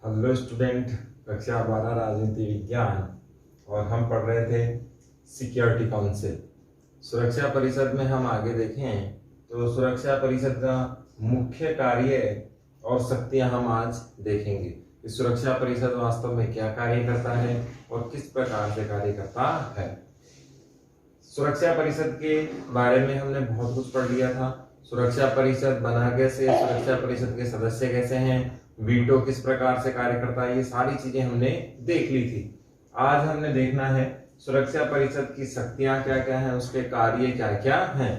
Hello student, कक्षा 12 राजनीति विज्ञान और हम पढ़ रहे थे सिक्योरिटी काउंसिल। सुरक्षा परिषद में हम आगे देखें तो सुरक्षा परिषद का मुख्य कार्य और शक्तियां हम आज देखेंगे कि सुरक्षा परिषद वास्तव में क्या कार्य करता है और किस प्रकार से कार्य करता है। सुरक्षा परिषद के बारे में हमने बहुत कुछ पढ़ लिया था। सुरक्षा परिषद बना कैसे, सुरक्षा परिषद के सदस्य कैसे हैं, वीटो किस प्रकार से कार्य करता है, ये सारी चीजें हमने देख ली थी। आज हमने देखना है सुरक्षा परिषद की शक्तियां क्या क्या हैं, उसके कार्य क्या क्या हैं।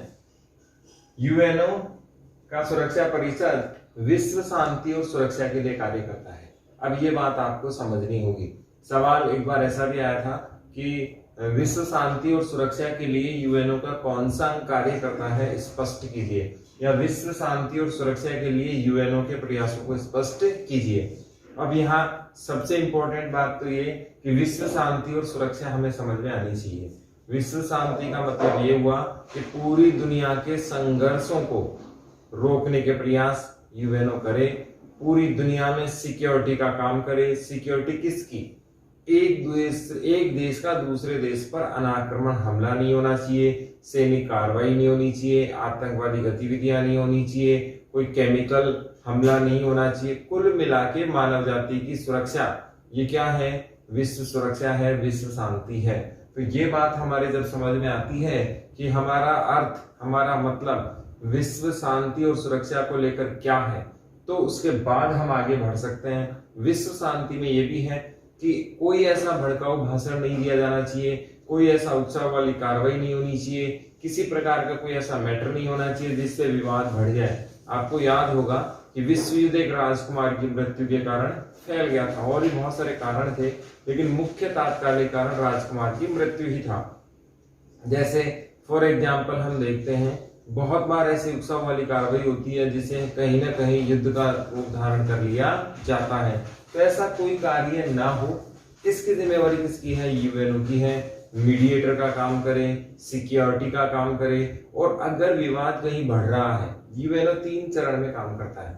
यूएनओ का सुरक्षा परिषद विश्व शांति और सुरक्षा के लिए कार्य करता है। अब ये बात आपको समझनी होगी। सवाल एक बार ऐसा भी आया था कि विश्व शांति और सुरक्षा के लिए यूएनओ का कौन सा अंग कार्य करता है, स्पष्ट कीजिए, या विश्व शांति और सुरक्षा के लिए यूएनओ के प्रयासों को स्पष्ट कीजिए। अब यहाँ सबसे इंपॉर्टेंट बात तो ये कि विश्व शांति और सुरक्षा हमें समझ में आनी चाहिए। विश्व शांति का मतलब ये हुआ कि पूरी दुनिया के संघर्षों को रोकने के प्रयास यूएनओ करे, पूरी दुनिया में सिक्योरिटी का काम करे। सिक्योरिटी किसकी? एक देश का दूसरे देश पर अनाक्रमण हमला नहीं होना चाहिए, सैनिक कार्रवाई नहीं होनी चाहिए, आतंकवादी गतिविधियां नहीं होनी चाहिए, कोई केमिकल हमला नहीं होना चाहिए। कुल मिला के मानव जाति की सुरक्षा, ये क्या है? विश्व सुरक्षा है, विश्व शांति है। तो ये बात हमारे जब समझ में आती है कि हमारा अर्थ, हमारा मतलब विश्व शांति और सुरक्षा को लेकर क्या है, तो उसके बाद हम आगे बढ़ सकते हैं। विश्व शांति में ये भी है कि कोई ऐसा भड़काऊ भाषण नहीं दिया जाना चाहिए, कोई ऐसा उत्सव वाली कार्रवाई नहीं होनी चाहिए, किसी प्रकार का कोई ऐसा मैटर नहीं होना चाहिए जिससे विवाद बढ़ जाए। आपको याद होगा कि विश्व युद्ध एक राजकुमार की मृत्यु के कारण फैल गया था, और भी बहुत सारे कारण थे, लेकिन मुख्य तात्कालिक कारण राजकुमार की मृत्यु ही था। जैसे फॉर एग्जाम्पल हम देखते हैं बहुत बार ऐसी उत्सव वाली कार्रवाई होती है जिसे कहीं ना कहीं युद्ध का रूप धारण कर लिया जाता है। तो ऐसा कोई कार्य ना हो, इसकी जिम्मेवारी किसकी है? यूएनओ की है। मीडिएटर का काम करे, सिक्योरिटी का काम करे, और अगर विवाद कहीं बढ़ रहा है, यूएनओ 3 चरण में काम करता है।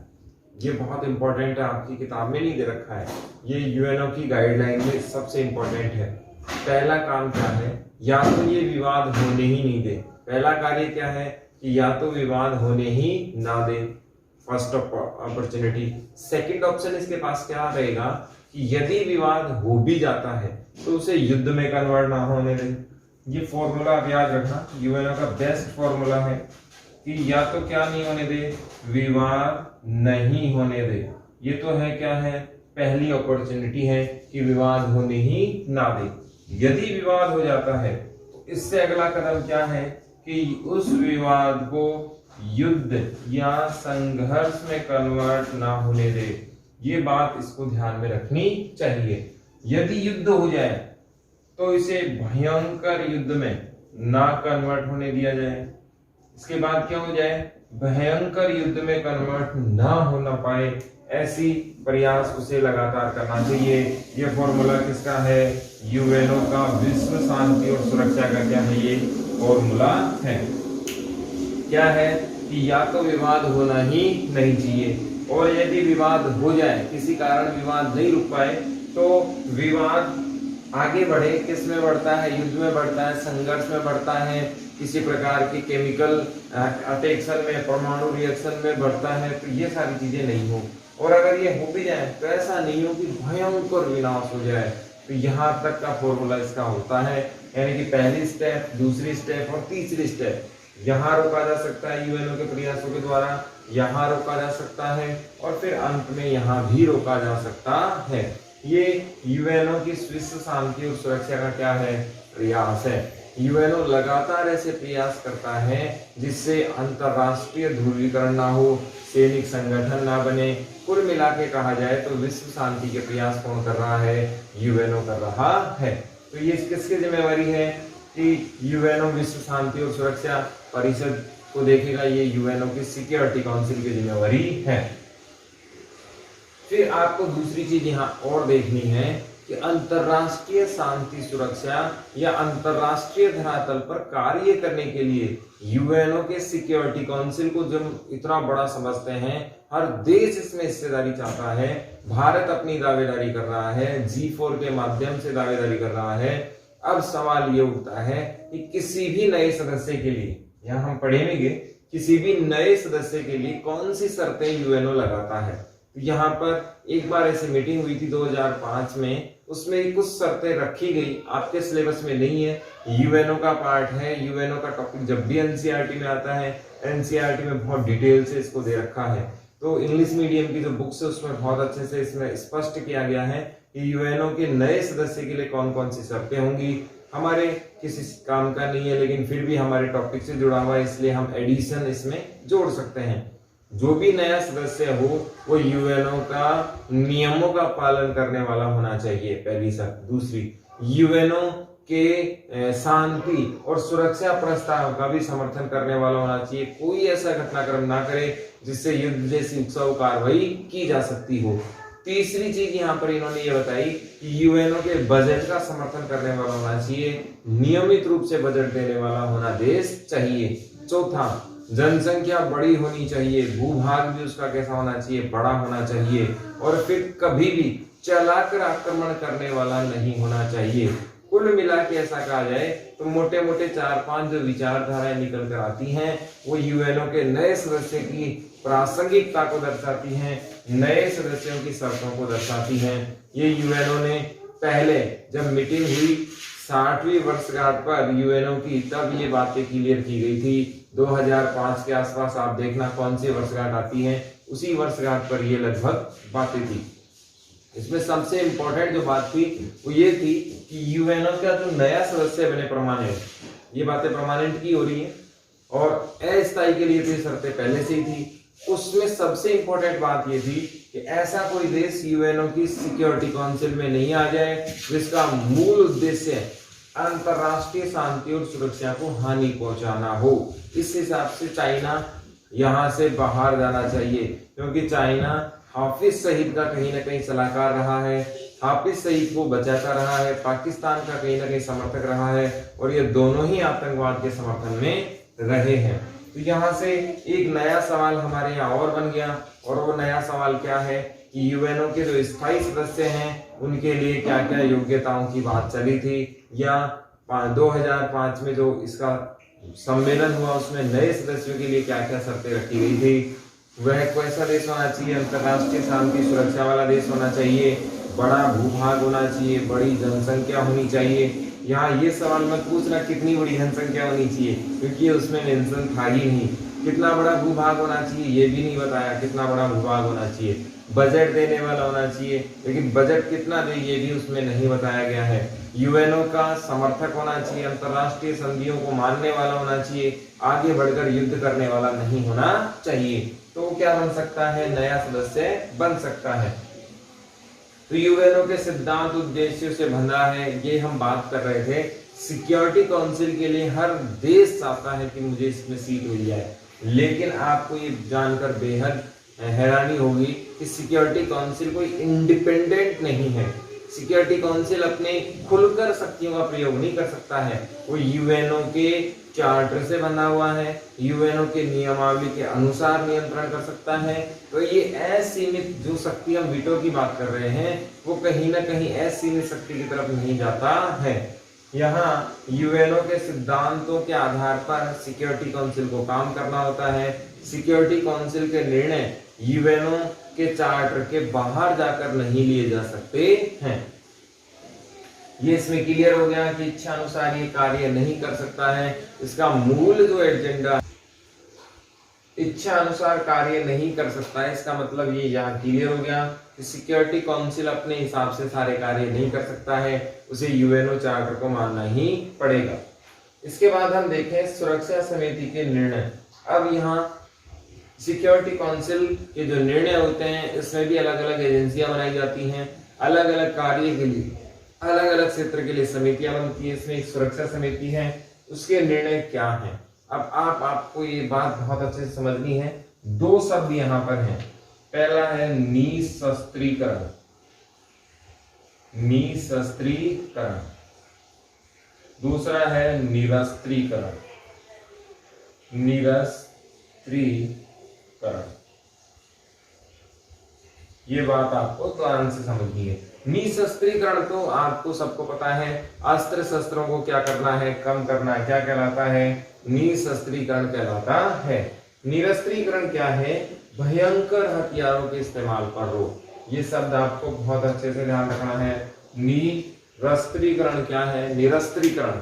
ये बहुत इंपॉर्टेंट है, आपकी किताब में नहीं दे रखा है, ये यूएनओ की गाइडलाइन में सबसे इंपॉर्टेंट है। पहला काम क्या है? या तो ये विवाद होने ही नहीं दे। पहला कार्य क्या है कि या तो विवाद होने ही ना दे, फर्स्ट अपॉर्चुनिटी। सेकंड ऑप्शन इसके पास क्या रहेगा कि यदि विवाद हो भी जाता है तो उसे युद्ध में कन्वर्ट ना होने दे। ये फॉर्मूला आप याद रखना, यूएनओ का बेस्ट फॉर्मूला है कि या तो क्या नहीं होने दे, विवाद नहीं होने दे। ये तो है क्या है? पहली अपॉर्चुनिटी है कि विवाद होने ही ना दे। यदि विवाद हो जाता है तो इससे अगला कदम क्या है कि उस विवाद को युद्ध या संघर्ष में कन्वर्ट ना होने दे। ये बात इसको ध्यान में रखनी चाहिए। यदि युद्ध हो जाए तो इसे भयंकर युद्ध में ना कन्वर्ट होने दिया जाए। इसके बाद क्या हो जाए? भयंकर युद्ध में कन्वर्ट ना होना पाए, ऐसी प्रयास उसे लगातार करना चाहिए। ये फॉर्मूला किसका है? यूएनओ का विश्व शांति और सुरक्षा का क्या है? ये फॉर्मूला है। क्या है कि या तो विवाद होना ही नहीं चाहिए, और यदि विवाद हो जाए, किसी कारण विवाद नहीं रुक पाए, तो विवाद आगे बढ़े, किस में बढ़ता है? युद्ध में बढ़ता है, संघर्ष में बढ़ता है, किसी प्रकार के केमिकल अटैक्शन में, परमाणु रिएक्शन में बढ़ता है। तो ये सारी चीजें नहीं हो, और अगर ये हो भी जाए तो ऐसा नहीं हो कि भयंकर विनाश हो जाए। तो यहाँ तक का फॉर्मूला इसका होता है, यानी कि पहली स्टेप, दूसरी स्टेप और तीसरी स्टेप। यहाँ रोका जा सकता है यूएनओ के प्रयासों के द्वारा, यहाँ रोका जा सकता है, और फिर अंत में यहाँ भी रोका जा सकता है। ये यूएनओ की विश्व शांति और सुरक्षा का क्या है? प्रयास है। यूएनओ लगातार ऐसे प्रयास करता है जिससे अंतरराष्ट्रीय ध्रुवीकरण ना हो, सैनिक संगठन ना बने। कुल मिला के कहा जाए तो विश्व शांति के प्रयास कौन कर रहा है? यूएनओ कर रहा है। तो ये किसकी जिम्मेवारी है कि यूएनओ विश्व शांति और सुरक्षा परिषद को देखेगा? ये यूएनओ की सिक्योरिटी काउंसिल की जिम्मेवारी है। फिर आपको दूसरी चीज यहाँ और देखनी है कि अंतरराष्ट्रीय शांति सुरक्षा या अंतरराष्ट्रीय धरातल पर कार्य करने के लिए यूएनओ के सिक्योरिटी काउंसिल को जब इतना बड़ा समझते हैं, हर देश इसमें हिस्सेदारी चाहता है। भारत अपनी दावेदारी कर रहा है, G4 के माध्यम से दावेदारी कर रहा है। अब सवाल ये उठता है कि किसी भी नए सदस्य के लिए, यहाँ हम पढ़ेंगे, किसी भी नए सदस्य के लिए कौन सी शर्तें यूएनओ लगाता है। तो यहाँ पर एक बार ऐसी मीटिंग हुई थी 2005 में, उसमें कुछ शर्तें रखी गई, आपके सिलेबस में नहीं है, यूएनओ का पार्ट है। यूएनओ का टॉपिक जब भी एनसीईआरटी में आता है, एनसीईआरटी में बहुत डिटेल से इसको दे रखा है। तो इंग्लिश मीडियम की जो बुक्स है उसमें बहुत अच्छे से इसमें स्पष्ट किया गया है कि यूएनओ के नए सदस्य के लिए कौन कौन सी शर्तें होंगी। हमारे किसी काम का नहीं है, लेकिन फिर भी हमारे टॉपिक से जुड़ा हुआ है, इसलिए हम एडिशन इसमें जोड़ सकते हैं। जो भी नया सदस्य हो वो यूएनओ का नियमों का पालन करने वाला होना चाहिए, पहली शर्त। दूसरी, यूएनओ के शांति और सुरक्षा प्रस्ताव का भी समर्थन करने वाला होना चाहिए। कोई ऐसा घटनाक्रम ना करे जिससे युद्ध जैसी उत्सव कार्रवाई की जा सकती हो। तीसरी चीज यहाँ पर इन्होंने ये बताई कि यूएनओ के बजट का समर्थन करने वाला होना चाहिए, नियमित रूप से बजट देने वाला होना देश चाहिए। चौथा, जनसंख्या बड़ी होनी चाहिए, भूभाग भी उसका कैसा होना चाहिए, बड़ा होना चाहिए, और फिर कभी भी चलाकर आक्रमण करने वाला नहीं होना चाहिए। कुल मिला के ऐसा कहा जाए तो मोटे मोटे 4-5 जो विचारधाराएं निकल कर आती हैं वो यूएनओ के नए सदस्य की प्रासंगिकता को दर्शाती हैं, नए सदस्यों की शर्तों को दर्शाती हैं। ये यूएनओ ने पहले जब मीटिंग हुई 60वीं वर्षगांठ पर यूएनओ की, तब ये बातें क्लियर की गई थी। 2005 के आसपास आप देखना कौन सी वर्षगांठ आती है, उसी वर्षगांठ पर ये लगभग बातें थी। इसमें सबसे इंपॉर्टेंट जो बात थी वो ये थी कि यूएनओ का जो नया सदस्य बने परमानेंट, ये बातें परमानेंट की हो रही है, और अस्थायी के लिए तो शर्तें पहले से ही थी। उसमें सबसे इंपॉर्टेंट बात ये थी कि ऐसा कोई देश यूएनओ की सिक्योरिटी काउंसिल में नहीं आ जाए जिसका मूल उद्देश्य अंतरराष्ट्रीय शांति और सुरक्षा को हानि पहुंचाना हो। इस हिसाब से चाइना यहाँ से बाहर जाना चाहिए, क्योंकि चाइना हाफिज सईद का कहीं ना कहीं सलाहकार रहा है, हाफिज सईद को बचाता रहा है, पाकिस्तान का कहीं ना कहीं समर्थक रहा है, और ये दोनों ही आतंकवाद के समर्थन में रहे हैं। तो यहाँ से एक नया सवाल हमारे यहाँ और बन गया, और वो नया सवाल क्या है कि यूएनओ के जो स्थायी सदस्य हैं उनके लिए क्या क्या योग्यताओं की बात चली थी, या 2005 में जो इसका सम्मेलन हुआ उसमें नए सदस्यों के लिए क्या क्या शर्तें रखी गई थी। वह कैसा देश होना चाहिए, अंतरराष्ट्रीय शांति सुरक्षा वाला देश होना चाहिए, बड़ा भूभाग होना चाहिए, बड़ी जनसंख्या होनी चाहिए। यहाँ ये सवाल मत पूछना कितनी बड़ी जनसंख्या होनी चाहिए, क्योंकि उसमें मेंशन था ही नहीं। कितना बड़ा भूभाग होना चाहिए ये भी नहीं बताया, कितना बड़ा भूभाग होना चाहिए। बजट देने वाला होना चाहिए, लेकिन बजट कितना दे ये भी उसमें नहीं बताया गया है। यूएनओ का समर्थक होना चाहिए, अंतरराष्ट्रीय संधियों को मानने वाला होना चाहिए, आगे बढ़कर युद्ध करने वाला नहीं होना चाहिए। तो क्या बन सकता है, नया सदस्य बन सकता है। तो यूएनओ के सिद्धांत उद्देश्यों से बंधा है, ये हम बात कर रहे थे। सिक्योरिटी काउंसिल के लिए हर देश चाहता है कि मुझे इसमें सीट मिल जाए, लेकिन आपको ये जानकर बेहद हैरानी होगी कि सिक्योरिटी काउंसिल कोई इंडिपेंडेंट नहीं है। सिक्योरिटी काउंसिल अपने खुलकर शक्तियों का प्रयोग नहीं कर सकता है, वो यूएनओ के चार्टर से बना हुआ है, यूएनओ के नियमावली के अनुसार नियंत्रण कर सकता है। तो ये असीमित जो शक्ति हम वीटो की बात कर रहे हैं वो कहीं ना कहीं असीमित शक्ति की तरफ नहीं जाता है। यहाँ यूएनओ के सिद्धांतों के आधार पर सिक्योरिटी काउंसिल को काम करना होता है। सिक्योरिटी काउंसिल के निर्णय यूएनओ के चार्टर के बाहर जाकर नहीं लिए जा सकते हैं। ये इसमें क्लियर हो गया कि इच्छा अनुसार ये कार्य नहीं कर सकता है। इसका मूल जो एजेंडा इच्छा अनुसार कार्य नहीं कर सकता है, इसका मतलब ये यहाँ क्लियर हो गया कि सिक्योरिटी काउंसिल अपने हिसाब से सारे कार्य नहीं कर सकता है, उसे यूएनओ चार्टर को मानना ही पड़ेगा। इसके बाद हम देखें सुरक्षा समिति के निर्णय। अब यहाँ सिक्योरिटी काउंसिल के जो निर्णय होते हैं इसमें भी अलग अलग एजेंसियां बनाई जाती हैं, अलग अलग कार्य के लिए अलग अलग क्षेत्र के लिए समितियां बनती है। इसमें एक सुरक्षा समिति है, उसके निर्णय क्या हैं। अब आपको ये बात बहुत अच्छे से समझनी है। दो शब्द यहाँ पर हैं, पहला है निशस्त्रीकरण, निशस्त्रीकरण, दूसरा है निरस्त्रीकरण, निरस्त्रीकरण। ये बात आपको ध्यान से समझनी है। निशस्त्रीकरण तो आपको सबको पता है, अस्त्र शस्त्रों को क्या करना है, कम करना है, क्या कहलाता है, निशस्त्रीकरण कहलाता है। निरस्त्रीकरण क्या है, भयंकर हथियारों के इस्तेमाल पर रोक। ये शब्द आपको बहुत अच्छे से ध्यान रखना है। निरस्त्रीकरण क्या है, निरस्त्रीकरण,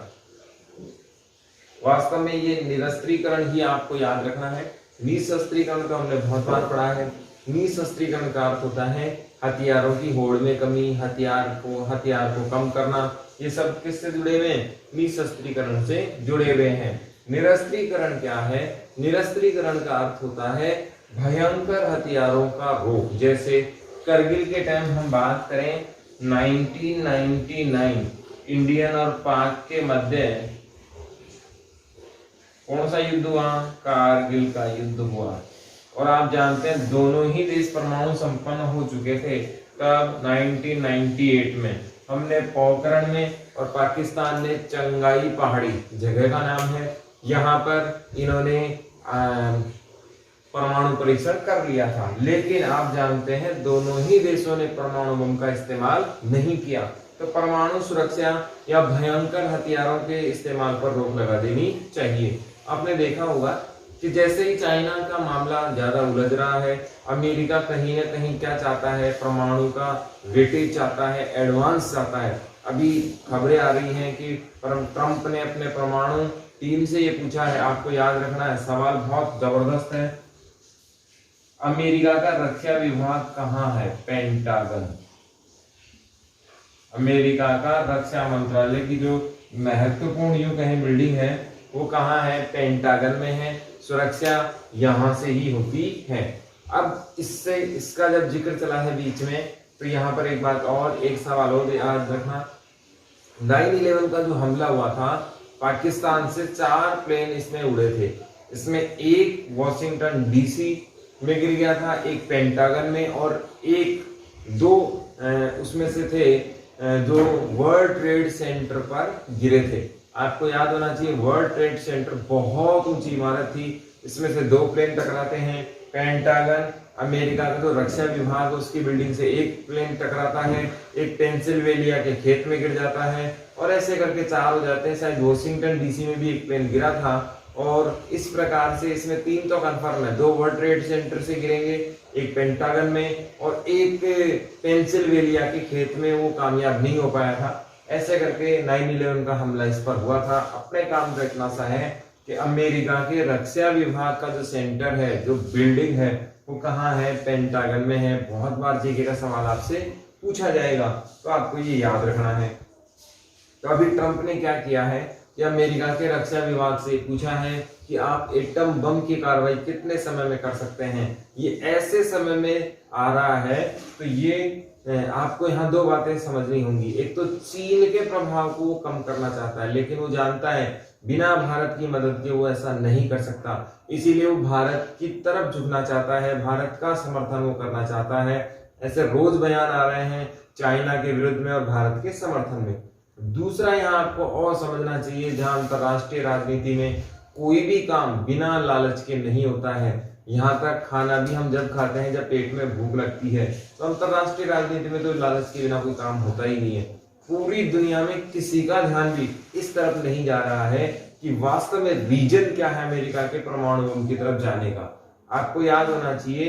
वास्तव में ये निरस्त्रीकरण ही आपको याद रखना है। निशस्त्रीकरण तो हमने बहुत बार पढ़ा है। निशस्त्रीकरण का अर्थ होता है हथियारों की होड़ में कमी, हथियार को कम करना। ये सब किससे जुड़े हुए हैं, निशस्त्रीकरण से जुड़े हुए हैं। निरस्त्रीकरण क्या है, निरस्त्रीकरण का अर्थ होता है भयंकर हथियारों का रोक। जैसे करगिल के टाइम हम बात करें 1999 इंडियन और पाक के मध्य कौन सा युद्ध हुआ, कारगिल का युद्ध हुआ। और आप जानते हैं दोनों ही देश परमाणु संपन्न हो चुके थे। तब 1998 में हमने पोखरण में और पाकिस्तान ने चंगाई पहाड़ी, जगह का नाम है, यहाँ पर इन्होंने परमाणु परीक्षण कर लिया था। लेकिन आप जानते हैं दोनों ही देशों ने परमाणु बम का इस्तेमाल नहीं किया। तो परमाणु सुरक्षा या भयंकर हथियारों के इस्तेमाल पर रोक लगा देनी चाहिए। आपने देखा होगा कि जैसे ही चाइना का मामला ज्यादा उलझ रहा है, अमेरिका कहीं ना कहीं क्या चाहता है, परमाणु का वेटेज चाहता है, एडवांस चाहता है। अभी खबरें आ रही हैं कि ट्रंप ने अपने परमाणु टीम से ये पूछा है, आपको याद रखना है, सवाल बहुत जबरदस्त है, अमेरिका का रक्षा विभाग कहाँ है, पेंटागन। अमेरिका का रक्षा मंत्रालय की जो महत्वपूर्ण यूं कहीं बिल्डिंग है वो कहाँ है, पेंटागन में है। सुरक्षा यहां से ही होती है। अब इससे इसका जब जिक्र चला है बीच में, तो यहाँ पर एक बात और, एक सवाल और याद रखना। 9/11 का जो हमला हुआ था, पाकिस्तान से 4 प्लेन इसमें उड़े थे। इसमें एक वॉशिंगटन डीसी में गिर गया था, एक पेंटागन में, और दो उसमें से थे जो वर्ल्ड ट्रेड सेंटर पर गिरे थे। आपको याद होना चाहिए, वर्ल्ड ट्रेड सेंटर बहुत ऊंची इमारत थी, इसमें से 2 प्लेन टकराते हैं। पेंटागन अमेरिका का जो रक्षा विभाग उसकी बिल्डिंग से एक प्लेन टकराता है, एक पेंसिल्वेनिया के खेत में गिर जाता है, और ऐसे करके 4 हो जाते हैं। शायद वॉशिंगटन डीसी में भी एक प्लेन गिरा था। और इस प्रकार से इसमें 3 तो कंफर्म है, 2 वर्ल्ड ट्रेड सेंटर से गिरेंगे, एक पेंटागन में और एक पेंसिल्वेनिया के खेत में, वो कामयाब नहीं हो पाया था। ऐसे करके 9/11 का हमला इस पर हुआ था। अपने काम का इतना सा है कि अमेरिका के रक्षा विभाग का जो सेंटर है, जो बिल्डिंग है, वो कहाँ है, पेंटागन में है। बहुत बार जीके का सवाल आपसे पूछा जाएगा, तो आपको ये याद रखना है। तो अभी ट्रंप ने क्या किया है कि अमेरिका के रक्षा विभाग से पूछा है कि आप एटम बम की कार्रवाई कितने समय में कर सकते हैं। ये ऐसे समय में आ रहा है, तो ये आपको यहाँ 2 बातें समझनी होंगी। एक तो चीन के प्रभाव को वो कम करना चाहता है, लेकिन वो जानता है बिना भारत की मदद के वो ऐसा नहीं कर सकता। इसीलिए वो भारत की तरफ झुकना चाहता है, भारत का समर्थन वो करना चाहता है। ऐसे रोज बयान आ रहे हैं चाइना के विरुद्ध में और भारत के समर्थन में। दूसरा यहाँ आपको और समझना चाहिए, जहां अंतरराष्ट्रीय राजनीति में कोई भी काम बिना लालच के नहीं होता है। यहाँ तक खाना भी हम जब खाते हैं जब पेट में भूख लगती है, तो अंतरराष्ट्रीय राजनीति में तो लालच के बिना कोई काम होता ही नहीं है। पूरी दुनिया में किसी का ध्यान भी इस तरफ नहीं जा रहा है कि वास्तव में रीजन क्या है अमेरिका के परमाणु बम की तरफ जाने का। आपको याद होना चाहिए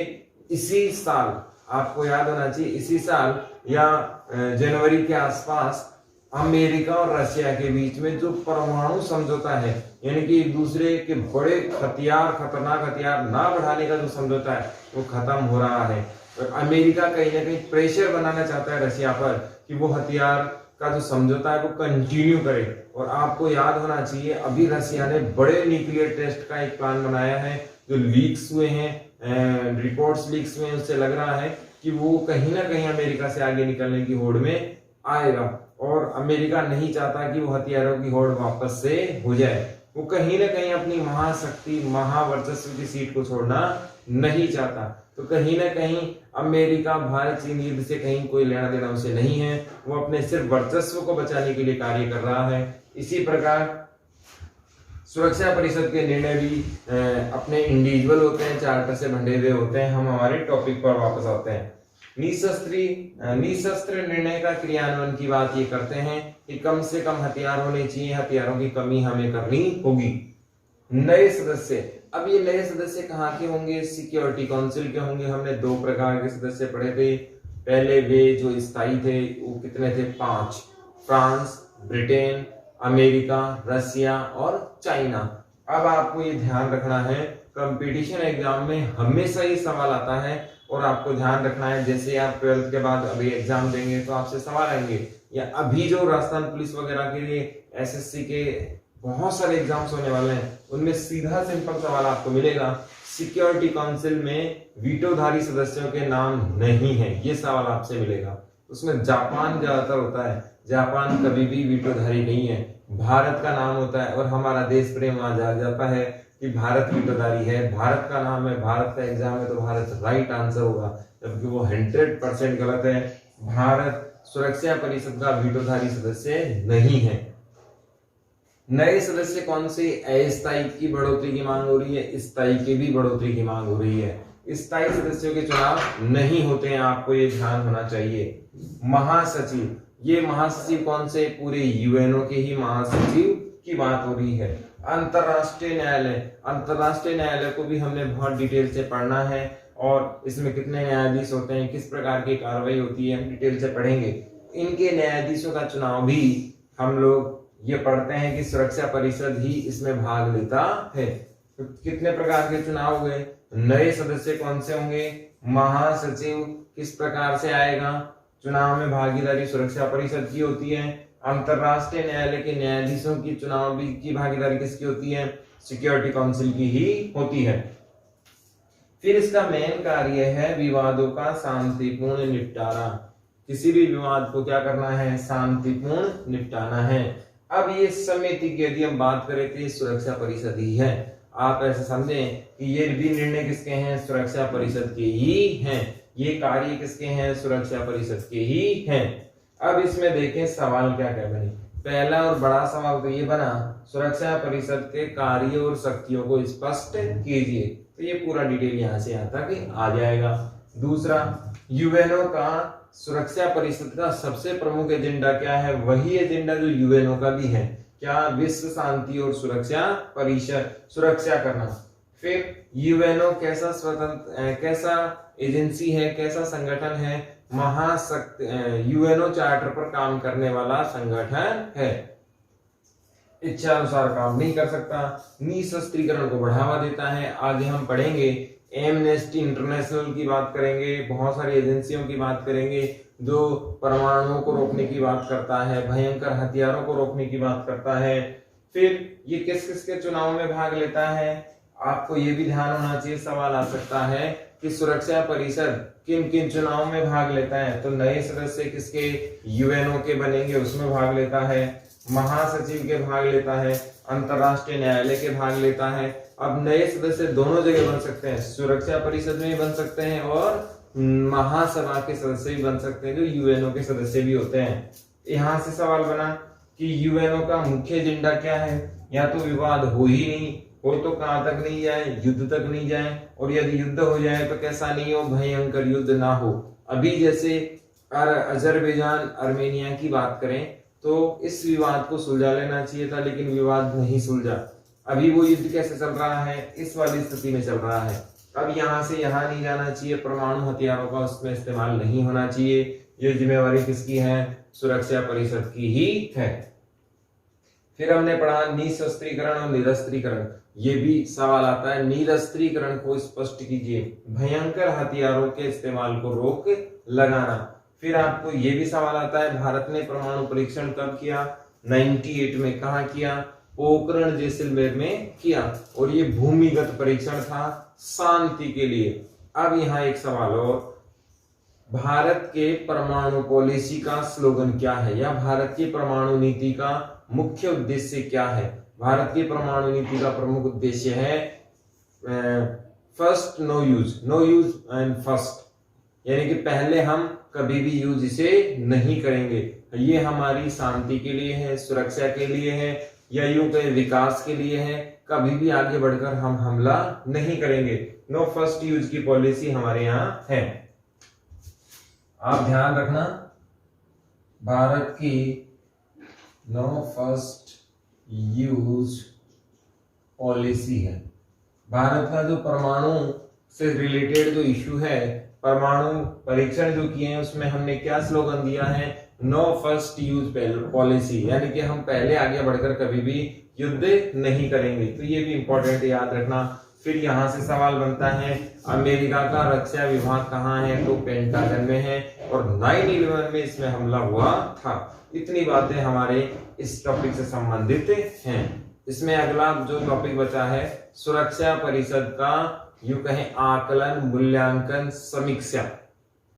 इसी साल या जनवरी के आसपास अमेरिका और रशिया के बीच में जो परमाणु समझौता है, यानी कि एक दूसरे के बड़े खतरनाक हथियार ना बढ़ाने का जो समझौता है, वो खत्म हो रहा है। और अमेरिका कहीं ना कहीं प्रेशर बनाना चाहता है रशिया पर कि वो हथियार का जो समझौता है वो कंटिन्यू करे। और आपको याद होना चाहिए, अभी रशिया ने बड़े न्यूक्लियर टेस्ट का एक प्लान बनाया है, जो लीक्स हुए हैं, रिपोर्ट्स लीक्स हुए हैं, उससे लग रहा है कि वो कहीं ना कहीं अमेरिका से आगे निकलने की होड़ में आएगा। और अमेरिका नहीं चाहता कि वो हथियारों की होड़ वापस से हो जाए। वो कहीं ना कहीं अपनी महाशक्ति, महावर्चस्व की सीट को छोड़ना नहीं चाहता। तो कहीं ना कहीं अमेरिका भारत चीन युद्ध से कहीं कोई लेना देना उसे नहीं है, वो अपने सिर्फ वर्चस्व को बचाने के लिए कार्य कर रहा है। इसी प्रकार सुरक्षा परिषद के निर्णय भी अपने इंडिविजुअल होते हैं, चार्टर से बंधे हुए होते हैं। हम हमारे टॉपिक पर वापस आते हैं। निशस्त्र निर्णय का क्रियान्वयन की बात ये करते हैं कि कम से कम हथियार होने चाहिए, हथियारों की कमी हमें करनी होगी। नए सदस्य, अब ये नए सदस्य कहाँ के होंगे? सिक्योरिटी काउंसिल के होंगे। हमने 2 प्रकार के सदस्य पढ़े थे। पहले वे जो स्थायी थे वो कितने थे? 5, फ्रांस, ब्रिटेन, अमेरिका, रसिया और चाइना। अब आपको ये ध्यान रखना है, कंपटीशन एग्जाम में हमेशा ये सवाल आता है और आपको ध्यान रखना है, जैसे आप 12th के बाद अभी एग्जाम देंगे तो आपसे सवाल आएंगे, या अभी जो राजस्थान पुलिस वगैरह के लिए एसएससी के बहुत सारे एग्जाम्स होने वाले हैं, उनमें सीधा सिंपल सवाल आपको मिलेगा, सिक्योरिटी काउंसिल में वीटोधारी सदस्यों के नाम नहीं है, ये सवाल आपसे मिलेगा। उसमें जापान ज्यादातर होता है, जापान कभी भी वीटोधारी नहीं है, भारत का नाम होता है और हमारा देश प्रेम वहां जा जाता है कि भारत वीटोधारी है, भारत का नाम है, भारत का एग्जाम है तो भारत राइट आंसर होगा, जबकि वो 100% गलत है। भारत सुरक्षा परिषद का वीटोधारी सदस्य नहीं है। नए सदस्य कौन से? अस्थायी की बढ़ोतरी की मांग हो रही है, स्थायी की भी बढ़ोतरी की मांग हो रही है। स्थायी सदस्यों के चुनाव नहीं होते हैं, आपको ये ध्यान होना चाहिए। महासचिव, ये महासचिव कौन से? पूरे यूएनओ के ही महासचिव की बात हो रही है। अंतरराष्ट्रीय न्यायालय, अंतरराष्ट्रीय न्यायालय को भी हमने बहुत डिटेल से पढ़ना है और इसमें कितने न्यायाधीश होते हैं, किस प्रकार की कार्रवाई होती है, हम डिटेल से पढ़ेंगे। इनके न्यायाधीशों का चुनाव भी हम लोग ये पढ़ते हैं कि सुरक्षा परिषद ही इसमें भाग लेता है। तो कितने प्रकार के चुनाव हुए? नए सदस्य कौन से होंगे? महासचिव किस प्रकार से आएगा? चुनाव में भागीदारी सुरक्षा परिषद की होती है। अंतरराष्ट्रीय न्यायालय के न्यायाधीशों की चुनाव भी की भागीदारी किसकी होती है? सिक्योरिटी काउंसिल की ही होती है। फिर इसका मेन कार्य है विवादों का शांतिपूर्ण निपटारा। किसी भी विवाद को क्या करना है? शांतिपूर्ण निपटाना है। अब ये समिति की यदि हम बात करें तो सुरक्षा परिषद ही है। आप ऐसे समझें कि ये भी निर्णय किसके हैं? सुरक्षा परिषद के ही हैं। ये कार्य किसके हैं? सुरक्षा परिषद के ही हैं। अब इसमें देखें सवाल क्या क्या बने। पहला और बड़ा सवाल तो ये बना, सुरक्षा परिषद के कार्य और शक्तियों को स्पष्ट कीजिए। तो ये पूरा डिटेल यहाँ से यहाँ तक आ जाएगा। दूसरा, यूएनओ का सुरक्षा परिषद का सबसे प्रमुख एजेंडा क्या है? वही एजेंडा जो यूएनओ का भी है, क्या? विश्व शांति और सुरक्षा परिषद, सुरक्षा करना। फिर यूएनओ कैसा स्वतंत्र, कैसा एजेंसी है, कैसा संगठन है? महाशक्ति, यूएनओ चार्टर पर काम करने वाला संगठन है, इच्छा अनुसार काम नहीं कर सकता, निशस्त्रीकरण को बढ़ावा देता है। आगे हम पढ़ेंगे एमनेस्टी इंटरनेशनल की बात करेंगे, बहुत सारी एजेंसियों की बात करेंगे जो परमाणुओं को रोकने की बात करता है, भयंकर हथियारों को रोकने की बात करता है। फिर ये किस किस के चुनाव में भाग लेता है? आपको ये भी ध्यान होना चाहिए, सवाल आ सकता है कि सुरक्षा परिषद किन किन चुनाव में भाग लेता है। तो नए सदस्य किसके? यूएनओ के बनेंगे, उसमें भाग लेता है। महासचिव के भाग लेता है, अंतरराष्ट्रीय न्यायालय के भाग लेता है। अब नए सदस्य दोनों जगह बन सकते हैं, सुरक्षा परिषद में भी बन सकते हैं और महासभा के सदस्य भी बन सकते हैं जो यूएनओ के सदस्य भी होते हैं। यहां से सवाल बना कि यूएनओ का मुख्य एजेंडा क्या है? या तो विवाद हो ही नहीं हो तो कहां तक नहीं जाए? युद्ध तक नहीं जाए, और यदि युद्ध हो जाए तो कैसा नहीं हो? भयंकर युद्ध ना हो। अभी जैसे अजरबैजान आर्मेनिया की बात करें तो इस विवाद को सुलझा लेना चाहिए था, लेकिन विवाद नहीं सुलझा। अभी वो युद्ध कैसे चल रहा है? इस वाली स्थिति में चल रहा है। अब यहाँ से यहाँ नहीं जाना चाहिए, परमाणु हथियारों का उसमें इस्तेमाल नहीं होना चाहिए। ये जिम्मेवारी किसकी है? सुरक्षा परिषद की ही है। फिर हमने पढ़ा निशस्त्रीकरण और निरस्त्रीकरण। ये भी सवाल आता है, निरस्त्रीकरण को स्पष्ट कीजिए, भयंकर हथियारों के इस्तेमाल को रोक लगाना। फिर आपको ये भी सवाल आता है, भारत ने परमाणु परीक्षण कब किया? 98 में। कहा किया? पोखरण जैसलमेर में किया, और ये भूमिगत परीक्षण था शांति के लिए। अब यहाँ एक सवाल और, भारत के परमाणु पॉलिसी का स्लोगन क्या है, या भारत की परमाणु नीति का मुख्य उद्देश्य क्या है? भारत की परमाणु नीति का प्रमुख उद्देश्य है first no use, no use and first, यानी कि पहले हम कभी भी यूज इसे नहीं करेंगे। ये हमारी शांति के लिए है, सुरक्षा के लिए है, या यूं कहें विकास के लिए है। कभी भी आगे बढ़कर हम हमला नहीं करेंगे। नो फर्स्ट यूज की पॉलिसी हमारे यहाँ है। आप ध्यान रखना, भारत की नो फर्स्ट यूज पॉलिसी है। भारत का जो परमाणु से रिलेटेड जो इशू है, परमाणु परीक्षण जो किए हैं उसमें हमने क्या स्लोगन दिया है, नो फर्स्ट यूज पॉलिसी, यानी कि हम पहले आगे बढ़कर कभी भी युद्ध नहीं करेंगे। तो ये भी इंपॉर्टेंट याद रखना। फिर यहाँ से सवाल बनता है अमेरिका का रक्षा विभाग कहाँ है, तो पेंटागन में है और 9/11 में इसमें हमला हुआ था। इतनी बातें हमारे इस टॉपिक से संबंधित हैं। इसमें अगला जो टॉपिक बचा है सुरक्षा परिषद का यूं कहें आकलन, मूल्यांकन, समीक्षा।